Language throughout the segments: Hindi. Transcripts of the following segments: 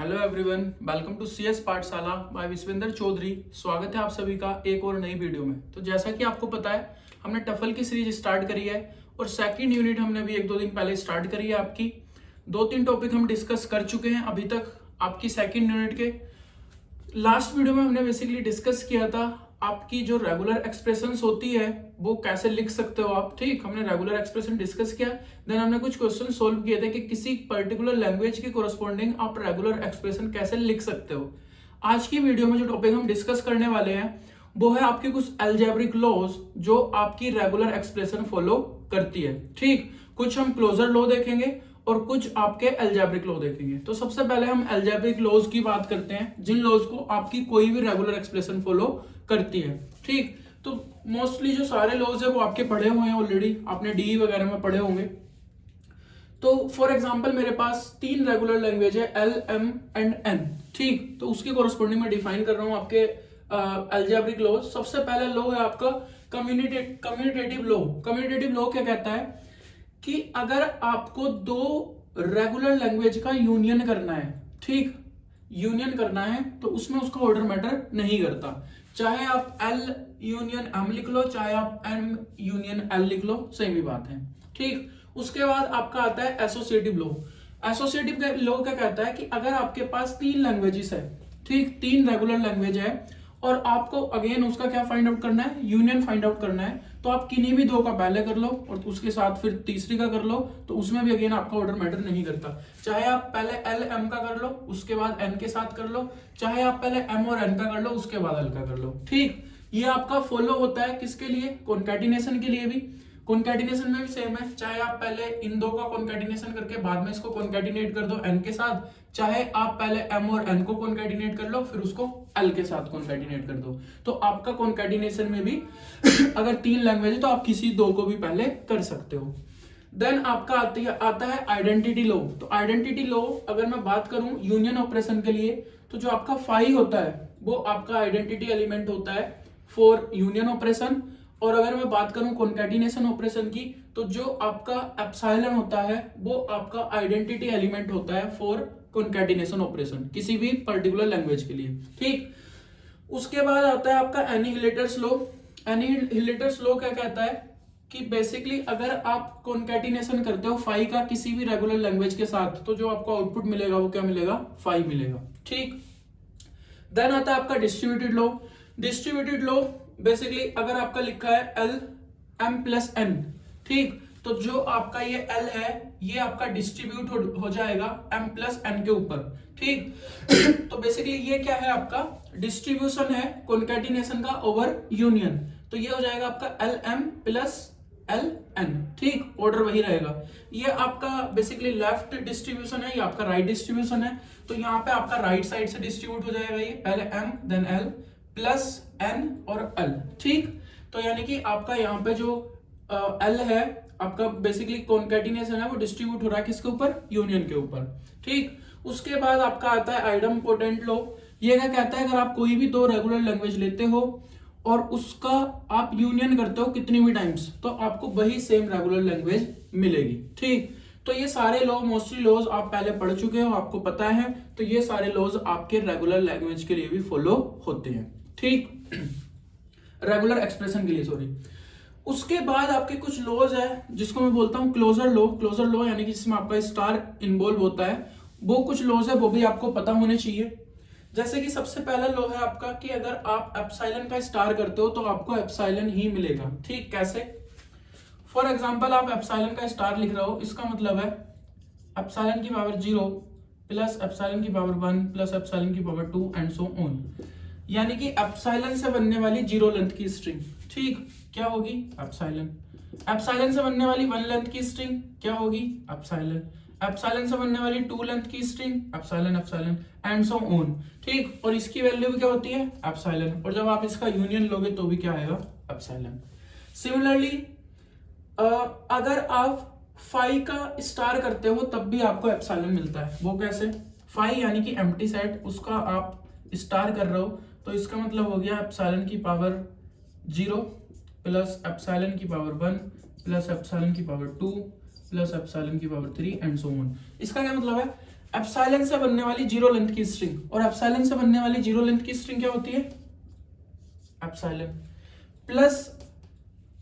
Hello everyone, welcome to CS Pathshala by Vishvendra Chaudhary. स्वागत है आप सभी का एक और नई वीडियो में। तो जैसा कि आपको पता है, हमने टफल की सीरीज स्टार्ट करी है और सेकंड यूनिट हमने भी एक दो दिन पहले स्टार्ट करी है। आपकी दो तीन टॉपिक हम डिस्कस कर चुके हैं अभी तक। आपकी सेकंड यूनिट के लास्ट वीडियो में हमने बेसिकली डिस्कस किया था आपकी जो रेगुलर एक्सप्रेशंस होती है वो कैसे लिख सकते हो आप। ठीक, हमने रेगुलर एक्सप्रेशन डिस्कस किया। देन हमने कुछ क्वेश्चन सोल्व किए थे कि किसी पर्टिकुलर लैंग्वेज के कोरस्पॉन्डिंग आप रेगुलर एक्सप्रेशन कैसे लिख सकते हो। आज की वीडियो में जो टॉपिक हम डिस्कस करने वाले हैं वो है आपके कुछ अलजेब्रिक लॉज जो आपकी रेगुलर एक्सप्रेशन फॉलो करती है। ठीक, कुछ हम क्लोजर लॉ देखेंगे और कुछ आपके अलजेब्रिक लॉ देखेंगे। तो सबसे पहले हम अलजेब्रिक लॉज की बात करते हैं, जिन लॉज को आपकी कोई भी रेगुलर एक्सप्रेशन फॉलो करती है। ठीक, तो मोस्टली जो सारे लॉज है वो आपके पढ़े हुए हैं ऑलरेडी, आपने डी वगैरह में पढ़े होंगे। तो फॉर एग्जांपल मेरे पास तीन रेगुलर लैंग्वेज है, एल, एम एंड एन। ठीक, तो उसके कोरस्पॉन्डिंग में डिफाइन कर रहा हूं आपके अलजेब्रिक लॉ। सबसे पहला लॉ है आपका कम्यूनिटेटिव लॉ। कम्यूनिटेटिव लॉ क्या कहता है कि अगर आपको दो रेगुलर लैंग्वेज का यूनियन करना है, ठीक, यूनियन करना है, तो उसमें उसका ऑर्डर मैटर नहीं करता। चाहे आप एल यूनियन एम लिख लो, चाहे आप एम यूनियन एल लिख लो, सेम ही बात है। ठीक, उसके बाद आपका आता है एसोसिएटिव लॉ। एसोसिएटिव लॉ क्या कहता है कि अगर आपके पास तीन लैंग्वेजेस है, ठीक, तीन रेगुलर लैंग्वेज है और आपको अगेन उसका क्या फाइंड आउट करना है, यूनियन फाइंड आउट करना है, तो आप किन्हीं भी दो का पहले कर लो और उसके साथ फिर तीसरी का कर लो, तो उसमें भी अगेन आपका ऑर्डर मैटर नहीं करता। चाहे आप पहले एल एम का कर लो, उसके बाद एन के साथ कर लो, चाहे आप पहले एम और एन का कर लो, उसके बाद एल का कर लो। ठीक, ये आपका फॉलो होता है किसके लिए, कॉन्कैटिनेशन के लिए भी। कॉन्कैटिनेशन में भी सेम है, चाहे आप पहले इन दो का कॉन्कैटिनेशन करके बाद में इसको कॉन्कैटिनेट कर दो एन के साथ, चाहे आप पहले एम और एन को कॉन्कैटिनेट कर लो फिर उसको एल के साथ कॉन्कैटिनेट कर दो। तो आपका कॉन्कैटिनेशन में भी अगर तीन लैंग्वेज है तो आप किसी दो को भी पहले कर सकते हो। देन आपका आता है आइडेंटिटी लॉ। तो आइडेंटिटी लॉ अगर मैं बात करूं यूनियन ऑपरेशन के लिए, तो जो आपका फाई होता है वो आपका आइडेंटिटी एलिमेंट होता है फॉर यूनियन ऑपरेशन। और अगर मैं बात करूं कॉन्कैटिनेशन ऑपरेशन की, तो जो आपका एप्सिलॉन होता है वो आपका आइडेंटिटी एलिमेंट होता है फॉर कॉन्कैटिनेशन ऑपरेशन किसी भी पर्टिकुलर लैंग्वेज के लिए। ठीक, उसके बाद आता है आपका एनिहिलेटर्स लॉ। एनिहिलेटर्स लॉ क्या कहता है कि बेसिकली अगर आप कॉन्कैटिनेशन करते हो फाई का किसी भी रेगुलर लैंग्वेज के साथ, तो जो आपको आउटपुट मिलेगा वो क्या मिलेगा, फाई मिलेगा। ठीक, देन आता है आपका distributed law. Distributed law basically अगर आपका लिखा है एल एम प्लस एन, ठीक, तो जो आपका ये एल है ये आपका डिस्ट्रीब्यूट हो जाएगा एम प्लस एन के ऊपर। ठीक, तो बेसिकली ये क्या है, आपका डिस्ट्रीब्यूशन है कॉन्कैटिनेशन का ओवर यूनियन। तो ये हो जाएगा आपका L M plus L N. ठीक, ऑर्डर वही रहेगा। ये आपका बेसिकली लेफ्ट डिस्ट्रीब्यूशन है, ये आपका राइट डिस्ट्रीब्यूशन है। तो यहाँ पे आपका राइट साइड से डिस्ट्रीब्यूट हो जाएगा, ये पहले M then L plus N और एल। ठीक, तो यानी कि आपका यहाँ पे जो एल है आपका बेसिकली कॉन्कैटिनेशन है वो डिस्ट्रीब्यूट हो रहा है किसके ऊपर, यूनियन के ऊपर। ठीक, उसके बाद आपका आता है आइडेम्पोटेंट लॉ। ये क्या कहता है, अगर आप कोई भी दो रेगुलर लैंग्वेज लेते हो और उसका आप यूनियन करते हो कितनी भी टाइम्स, तो आपको वही सेम रेगुलर लैंग्वेज मिलेगी। ठीक, तो ये सारे लॉ मोस्टली लॉज आप पहले पढ़ चुके हो, आपको पता है। तो ये सारे लॉज आपके रेगुलर लैंग्वेज के लिए भी फॉलो होते हैं। ठीक, रेगुलर एक्सप्रेशन के लिए, सॉरी। उसके बाद आपके कुछ लॉज है जिसको मैं बोलता हूं क्लोजर लॉ। क्लोजर लॉ यानी कि जिसमें आपका स्टार इन्वॉल्व होता है, वो कुछ लॉज है वो भी आपको पता होने चाहिए। जैसे कि सबसे पहला लॉ है आपका कि अगर आप एप्सिलॉन का स्टार करते हो तो आपको एप्सिलॉन ही मिलेगा। ठीक, कैसे, फॉर एग्जाम्पल आप एप्सिलॉन का स्टार लिख रहे हो, इसका मतलब है एप्सिलॉन की पावर 0 प्लस एप्सिलॉन की पावर 1 प्लस एप्सिलॉन की पावर 2 एंड सो ऑन। यानी कि एप्सिलॉन से बनने वाली 0 लेंथ की स्ट्रिंग, ठीक, क्या होगी, एप्सिलॉन। एप्सिलॉन से बनने वाली 1 लेंथ की स्ट्रिंग क्या होगी, एप्सिलॉन। एप्सिलॉन से बनने वाली 2 लेंथ की string epsilon epsilon and so on. ठीक, और इसकी वैल्यू भी क्या होती है, एप्सिलॉन। और जब आप इसका यूनियन लोगे तो भी क्या आएगा, एप्सिलॉन। सिमिलरली अगर आप फाई का स्टार करते हो तब भी आपको एप्सिलॉन मिलता है। वो कैसे, फाई यानी कि एम्प्टी सेट, उसका आप स्टार कर रहे हो तो इसका मतलब हो गया एप्सिलॉन की पावर 0 प्लस एप्सिलॉन की पावर 1 प्लस एप्सिलॉन की पावर 2 प्लस एप्सिलॉन की पावर 3 एंड सो ऑन। इसका क्या मतलब है, एप्सिलॉन से बनने वाली जीरो लेंथ की स्ट्रिंग, और एप्सिलॉन से बनने वाली जीरो लेंथ की स्ट्रिंग क्या होती है, एप्सिलॉन प्लस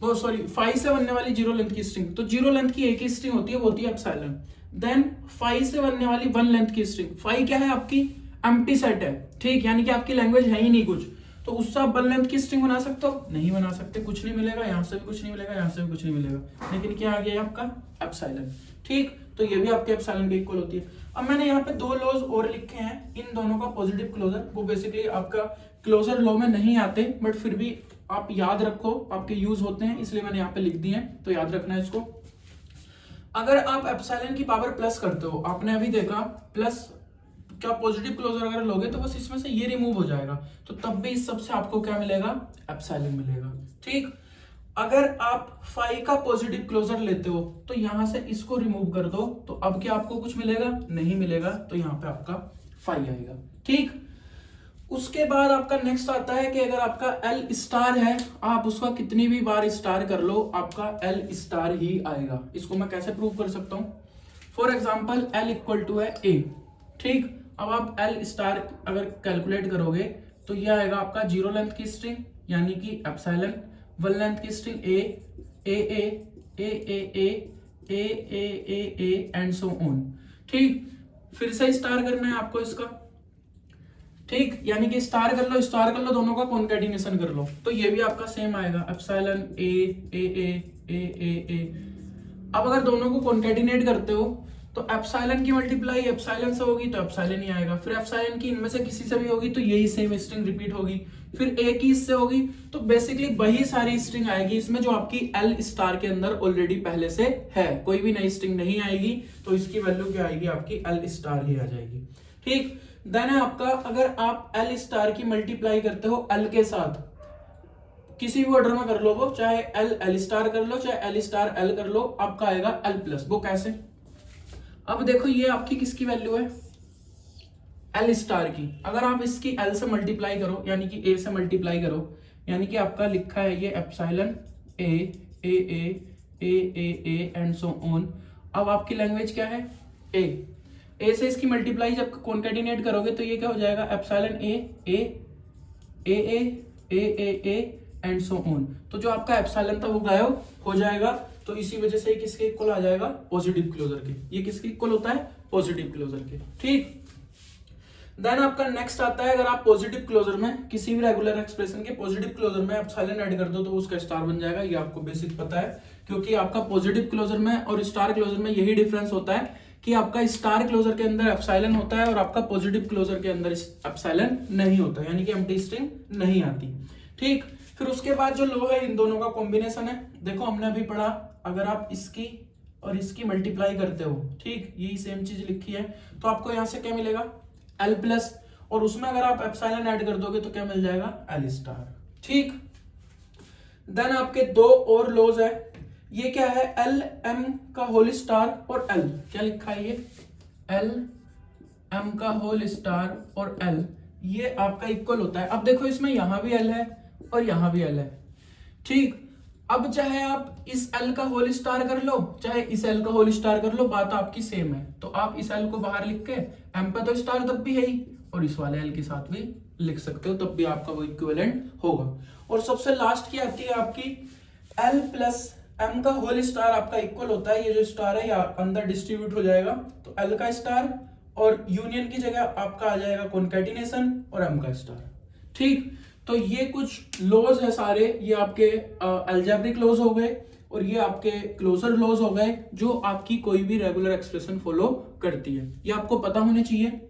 वो सॉरी फाइव से बनने वाली जीरो लेंथ की स्ट्रिंग, तो जीरो लेंथ की एक ही स्ट्रिंग होती है, वो होती है एप्सिलॉन। देन फाइव से बनने वाली वन लेंथ की स्ट्रिंग, फाइव क्या है आपकी एम्प्टी सेट है, ठीक, यानी कि आपकी लैंग्वेज है ही नहीं कुछ, तो उससे आप वन लेंथ की स्ट्रिंग बना सकते हो, नहीं बना सकते, कुछ नहीं मिलेगा, यहाँ से भी कुछ नहीं मिलेगा, यहाँ से भी कुछ नहीं मिलेगा, लेकिन क्या आ गया आपका एप्सिलॉन, ठीक, तो ये भी आपके एप्सिलॉन के इक्वल होती है। अब मैंने यहाँ पे दो लॉज और लिखे हैं, इन दोनों का पॉजिटिव क्लोजर, वो बेसिकली आपका क्लोजर लॉ में नहीं आते, बट फिर भी आप याद रखो, आपके यूज होते हैं, इसलिए मैंने यहाँ पे लिख दिए हैं, तो याद रखना है इसको। अगर आप एप्सिलॉन की पावर प्लस करते हो, आपने अभी देखा प्लस क्या पॉजिटिव क्लोजर अगर लोगे तो बस इसमें से ये रिमूव हो जाएगा, तो तब भी इस सब से आपको क्या मिलेगा, एप्सिलॉन मिलेगा, ठीक। अगर आप फाइव का पॉजिटिव क्लोजर लेते हो तो यहां से इसको रिमूव कर दो, तो अब क्या आपको कुछ मिलेगा, नहीं मिलेगा, तो यहाँ पे आपका फाइव आएगा, ठीक। उसके बाद आपका नेक्स्ट आता है कि अगर आपका एल स्टार है, आप उसका कितनी भी बार स्टार कर लो, आपका एल स्टार ही आएगा। इसको मैं कैसे प्रूव कर सकता हूं, for example L equal to है ए, ठीक। अब आप एल स्टार अगर कैलकुलेट करोगे तो यह आएगा आपका जीरो लेंथ की स्ट्रिंग यानी कि एप्सिलॉन, वन लेंथ की string A A A A A A A A A A and so on, ठीक। फिर से स्टार करना है आपको इसका, ठीक, यानी कि स्टार कर लो, दोनों का कॉन्केटिनेशन कर लो, तो ये भी आपका सेम आएगा, एप्सिलॉन ए ए ए ए ए ए। अब अगर दोनों को कॉन्केटिनेट करते हो तो एप्सिलॉन की मल्टीप्लाई एप्सिलॉन से होगी तो एप्सिलॉन ही आएगा, फिर एप्सिलॉन की इनमें से किसी से भी होगी तो यही सेम स्ट्रिंग रिपीट होगी, फिर ए की इससे होगी, तो बेसिकली वही सारी स्ट्रिंग आएगी इसमें जो आपकी एल स्टार के अंदर ऑलरेडी पहले से है, कोई भी नई स्ट्रिंग नहीं आएगी, तो इसकी वैल्यू क्या आएगी, आपकी एल स्टार ही आ जाएगी, ठीक। देन है आपका, अगर आप एल स्टार की मल्टीप्लाई करते हो एल के साथ, किसी भी ऑर्डर में कर लो, वो चाहे एल एल स्टार कर लो, चाहे एल स्टार एल कर लो, आपका आएगा एल प्लस। वो कैसे, अब देखो ये आपकी किसकी वैल्यू है, एल स्टार की, अगर आप इसकी एल से मल्टीप्लाई करो यानी कि ए से मल्टीप्लाई करो, यानी कि आपका लिखा है ये epsilon A A A A A A and so on. अब आपकी लैंग्वेज क्या है, ए से इसकी मल्टीप्लाई जब कॉन्केटिनेट करोगे तो ये क्या हो जाएगा, epsilon A A A A A A A and so on, तो जो आपका एप्सिलॉन था वो गायब हो जाएगा, तो इसी वजह से किसके इक्वल आ जाएगा, पॉजिटिव क्लोजर के। ये किसके इक्वल होता है, पॉजिटिव क्लोजर के, ठीक। देन आपका नेक्स्ट आता है, अगर आप पॉजिटिव क्लोजर में किसी भी रेगुलर एक्सप्रेशन के पॉजिटिव क्लोजर में एप्सिलॉन ऐड कर दो तो उसका स्टार बन जाएगा, ये आपको बेसिक पता है, क्योंकि आपका पॉजिटिव क्लोजर में और स्टार क्लोजर में यही डिफरेंस होता है कि आपका स्टार क्लोजर के अंदर एप्सिलॉन होता है और आपका पॉजिटिव क्लोजर के अंदर एप्सिलॉन नहीं होता, यानी कि एम्प्टी स्ट्रिंग नहीं आती, ठीक। फिर उसके बाद जो लो है इन दोनों का कॉम्बिनेशन है, देखो हमने अभी पढ़ा, अगर आप इसकी और इसकी मल्टीप्लाई करते हो, ठीक, यही सेम चीज लिखी है, तो आपको यहां से क्या मिलेगा, एल प्लस, और उसमें अगर आप एप्सिलॉन ऐड कर दोगे तो क्या मिल जाएगा, एल स्टार, ठीक। देन आपके दो और लॉज है, ये क्या है, एल एम का होल स्टार और एल, क्या लिखा है ये, एल एम का होल स्टार और एल, ये आपका इक्वल होता है। अब देखो इसमें यहां भी एल है और यहां भी एल है, ठीक। अब चाहे आप इस एल का होल स्टार कर लो, चाहे इस एल का होल स्टार कर लो, बात आपकी सेम है, तो आप इस एल को बाहर लिख के एम पे तो स्टार तब भी है ही, और इस वाले एल के साथ भी लिख सकते हो, तब भी आपका वो इक्विवेलेंट होगा। और सबसे लास्ट की आती है आपकी एल प्लस एम का होल स्टार आपका इक्वल होता है, ये जो स्टार है ये अंदर डिस्ट्रीब्यूट हो जाएगा, तो एल का स्टार और यूनियन की जगह आपका आ जाएगा कॉन्केटिनेशन और एम का स्टार, ठीक। तो ये कुछ लॉज है सारे, ये आपके अलजेब्रिक लॉज हो गए और ये आपके क्लोजर लॉज हो गए, जो आपकी कोई भी रेगुलर एक्सप्रेशन फॉलो करती है, ये आपको पता होने चाहिए।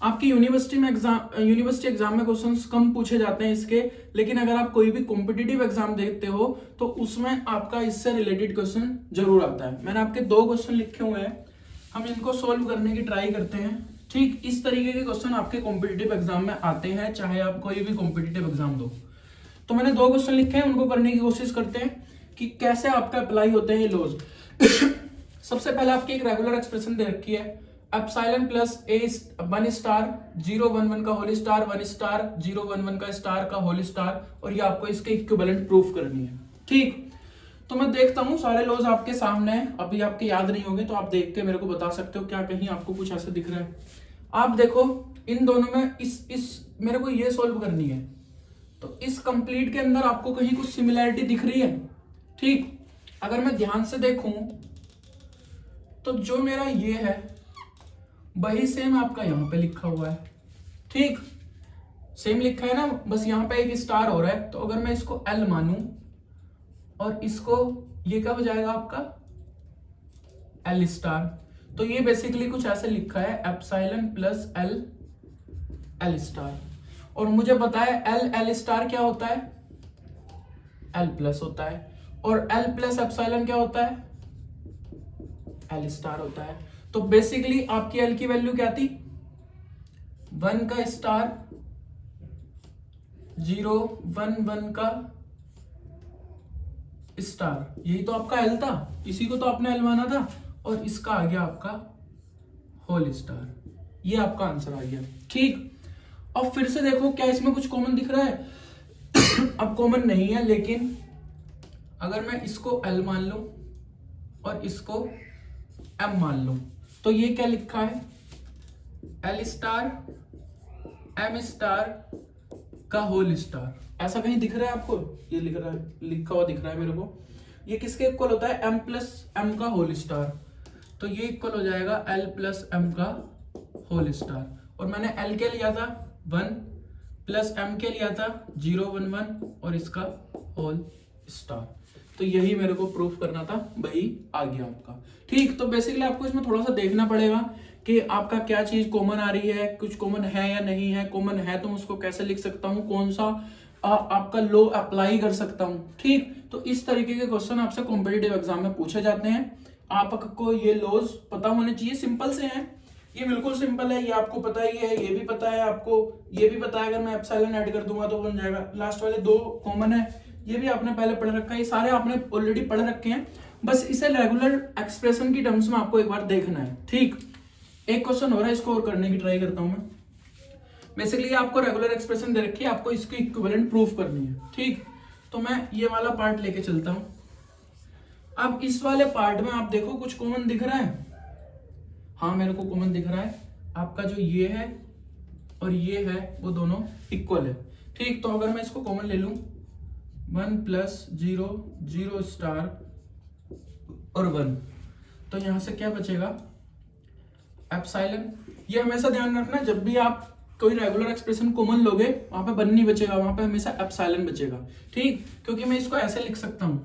आपकी यूनिवर्सिटी एग्जाम में क्वेश्चंस कम पूछे जाते हैं इसके, लेकिन अगर आप कोई भी कॉम्पिटिटिव एग्जाम देखते हो तो उसमें आपका इससे रिलेटेड क्वेश्चन जरूर आता है। मैंने आपके दो क्वेश्चन लिखे हुए हैं, हम इनको सोल्व करने की ट्राई करते हैं, ठीक। इस तरीके के क्वेश्चन आपके कॉम्पिटिटिव एग्जाम में आते हैं, चाहे आप कोई भी कॉम्पिटिटिव एग्जाम दो। तो मैंने दो क्वेश्चन लिखे हैं, उनको करने की कोशिश करते हैं कि कैसे आपका अप्लाई होते हैं ये लॉज। सबसे पहले आपकी एक रेगुलर एक्सप्रेशन दे रखी है, एप्सिलॉन प्लस ए 1 स्टार 0 1 1 का होल स्टार 1 स्टार 0 1 1 का स्टार का होल स्टार, और ये आपको इसके इक्विवेलेंट प्रूफ करनी है, ठीक। तो मैं देखता हूँ, सारे लॉज आपके सामने हैं, अभी आपके याद नहीं होंगे तो आप देख के मेरे को बता सकते हो क्या कहीं आपको कुछ ऐसा दिख रहा है। आप देखो इन दोनों में इस मेरे को ये सॉल्व करनी है, तो इस कंप्लीट के अंदर आपको कहीं कुछ सिमिलैरिटी दिख रही है। ठीक, अगर मैं ध्यान से देखूं तो जो मेरा ये है वही सेम आपका यहाँ पे लिखा हुआ है। ठीक, सेम लिखा है ना, बस यहाँ पे एक स्टार हो रहा है। तो अगर मैं इसको L मानूं और इसको, ये क्या हो जाएगा आपका L स्टार। तो ये बेसिकली कुछ ऐसे लिखा है epsilon plus L L star. और मुझे पता है L स्टार क्या होता है, L प्लस होता है, और L प्लस एप्सिलॉन क्या होता है, L स्टार होता है। तो बेसिकली आपकी L की वैल्यू क्या थी, 1 का स्टार, 0 1 1 का स्टार, यही तो आपका L था, इसी को तो आपने L माना था, और इसका आ गया आपका होल स्टार। ये आपका आंसर आ गया। ठीक, अब फिर से देखो क्या इसमें कुछ कॉमन दिख रहा है अब कॉमन नहीं है, लेकिन अगर मैं इसको L मान लूं और इसको M मान लूं तो ये क्या लिखा है, L स्टार M स्टार का होल स्टार। ऐसा कहीं दिख रहा है आपको, ये लिखा हुआ दिख रहा है मेरे को। ये किसके इक्वल होता है, M प्लस M का होल स्टार। तो ये इक्वल हो जाएगा L प्लस M का होल स्टार। और मैंने L के लिया था 1 प्लस M के लिया था 0 1 1 और इसका होल स्टार। तो यही मेरे को प्रूफ करना था, वही आ गया आपका। ठीक, तो बेसिकली आपको इसमें थोड़ा सा देखना पड़ेगा कि आपका क्या चीज कॉमन आ रही है, कुछ कॉमन है या नहीं है। कॉमन है तो मैं उसको कैसे लिख सकता हूँ, कौन सा आपका लॉ अप्लाई कर सकता हूँ। ठीक, तो इस तरीके के क्वेश्चन आपसे कॉम्पिटिटिव एग्जाम में पूछे जाते हैं। आपको ये लॉज पता होने चाहिए, सिंपल से हैं, ये बिल्कुल सिंपल है, ये आपको पता ही है, ये भी पता है आपको, ये भी पता है। अगर मैं एप्सिलॉन ऐड कर दूंगा तो बन जाएगा। लास्ट वाले 2 कॉमन है, ये भी आपने पहले पढ़ रखा है, ये सारे आपने ऑलरेडी पढ़ रखे हैं। बस इसे रेगुलर एक्सप्रेशन की टर्म्स में आपको एक बार देखना है। ठीक, एक क्वेश्चन हो रहा है, इसको और करने की ट्राई करता हूं मैं। बेसिकली आपको रेगुलर एक्सप्रेशन दे रखी है, आपको इसकी इक्विवेलेंट प्रूफ करनी है। ठीक, तो मैं ये वाला पार्ट लेके चलता हूं। अब इस वाले पार्ट में आप देखो कुछ कॉमन दिख रहा है। हाँ, मेरे को कॉमन दिख रहा है, आपका जो ये है और ये है वो दोनों इक्वल है। ठीक, तो अगर मैं इसको कॉमन ले लूं 1 प्लस 0 0 स्टार और 1, तो यहां से क्या बचेगा, एप्सिलॉन। ये हमेशा ध्यान रखना, जब भी आप कोई रेगुलर एक्सप्रेशन कॉमन लोगे वहां पे 1 नहीं बचेगा, वहां पे हमेशा एप्सिलॉन बचेगा। ठीक, क्योंकि मैं इसको ऐसे लिख सकता हूं,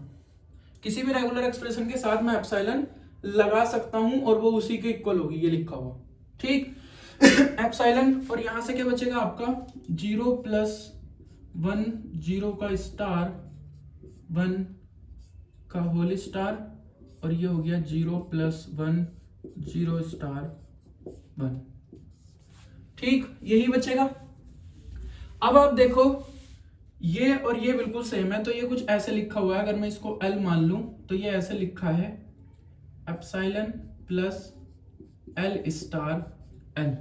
किसी भी रेगुलर एक्सप्रेशन के साथ मैं एप्सिलॉन लगा सकता हूं और वो उसी के इक्वल होगी, ये लिखा हुआ। ठीक एप्सिलॉन, और यहां से क्या बचेगा आपका 0 प्लस 1 0 का स्टार 1 का होल स्टार, और ये हो गया 0 प्लस 1 0 स्टार 1। ठीक, यही बचेगा। अब आप देखो ये और ये बिल्कुल सेम है, तो ये कुछ ऐसे लिखा हुआ है। अगर मैं इसको L मान लूं तो ये ऐसे लिखा है epsilon plus L star L।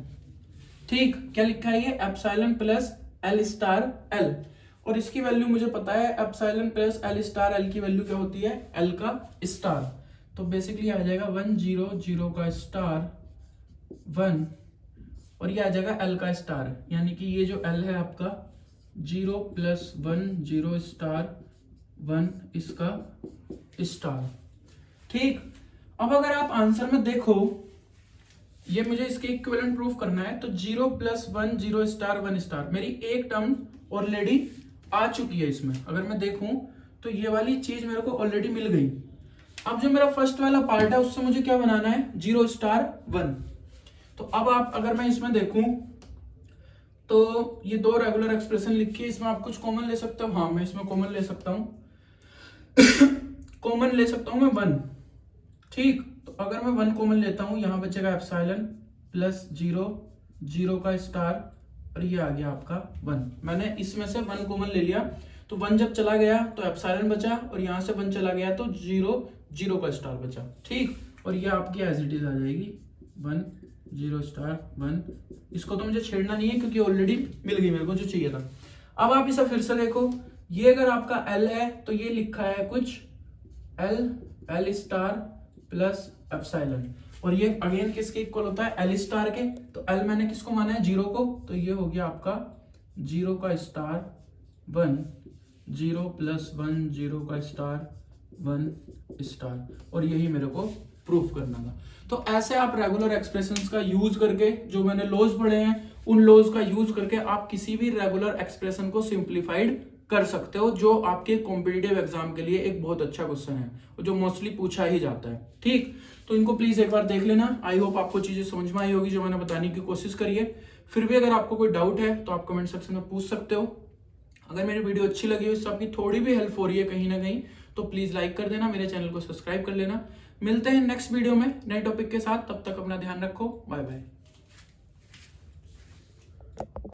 ठीक, क्या लिखा है ये, epsilon plus L star L। और इसकी वैल्यू मुझे पता है, epsilon plus L star L की वैल्यू क्या होती है, L का स्टार। तो बेसिकली आ जाएगा 1 0 0 का स्टार 1, और ये आ जाएगा L का स्टार, यानी कि ये जो L है आपका 0 प्लस 1 0 स्टार 1 इसका स्टार। ठीक, अब अगर आप आंसर में देखो, ये मुझे इसके इक्विवेलेंट प्रूफ करना है, तो 0 प्लस 1 0 स्टार 1 स्टार, मेरी एक टर्म ऑलरेडी आ चुकी है इसमें। अगर मैं देखूं तो ये वाली चीज मेरे को ऑलरेडी मिल गई। अब जो मेरा फर्स्ट वाला पार्ट है उससे मुझे क्या बनाना है, 0 स्टार 1। तो अब आप, अगर मैं इसमें देखूं तो ये 2 रेगुलर एक्सप्रेशन लिखी है, इसमें आप कुछ कॉमन ले सकते हो। हाँ, मैं इसमें कॉमन ले सकता हूं कॉमन ले सकता हूं मैं 1। ठीक, तो अगर मैं 1 कॉमन लेता हूं, यहां बचेगा एप्सिलॉन प्लस 0 0 का स्टार, और ये आ गया आपका 1। मैंने इसमें से 1 कॉमन ले लिया, तो 1 जब चला गया तो एप्सिलॉन बचा, और यहां से 1 चला गया तो 0 0 का स्टार बचा। ठीक, और ये आपकी एज इट इज आ जाएगी 1 0 स्टार 1। इसको तो मुझे छेड़ना नहीं है क्योंकि ऑलरेडी मिल गई मेरे को जो चाहिए था। अब आप इसे फिर से देखो, ये अगर आपका L है तो ये लिखा है कुछ एल स्टार प्लस एप्सिलॉन, और ये अगेन किसके इक्वल होता है, एल स्टार के। तो एल मैंने किसको माना है, 0 को, तो ये हो गया आपका 0 का स्टार 1, 0 प्लस 1, 0 का स्टार 1 स्टार, और यही मेरे को प्रूफ करना था। तो ऐसे आप रेगुलर एक्सप्रेशंस का यूज करके, जो मैंने लॉज पढ़े हैं उन लॉज का यूज करके आप किसी भी रेगुलर एक्सप्रेशन को सिंप्लीफाइड कर सकते हो, जो आपके कॉम्पिटिटिव एग्जाम के लिए एक बहुत अच्छा क्वेश्चन है और जो मोस्टली पूछा ही जाता है। ठीक, तो इनको प्लीज एक बार देख लेना। आई होप आपको चीजें समझ में आई होगी जो मैंने बताने की कोशिश करी है। फिर भी अगर आपको कोई डाउट है तो आप कमेंट सेक्शन में पूछ सकते हो। अगर मेरी वीडियो अच्छी लगी हो, इससे आपकी थोड़ी भी हेल्प हो रही है कहीं ना कहीं, तो प्लीज लाइक कर देना, मेरे चैनल को सब्सक्राइब कर लेना। मिलते हैं नेक्स्ट वीडियो में नए टॉपिक के साथ, तब तक अपना ध्यान रखो, बाय बाय।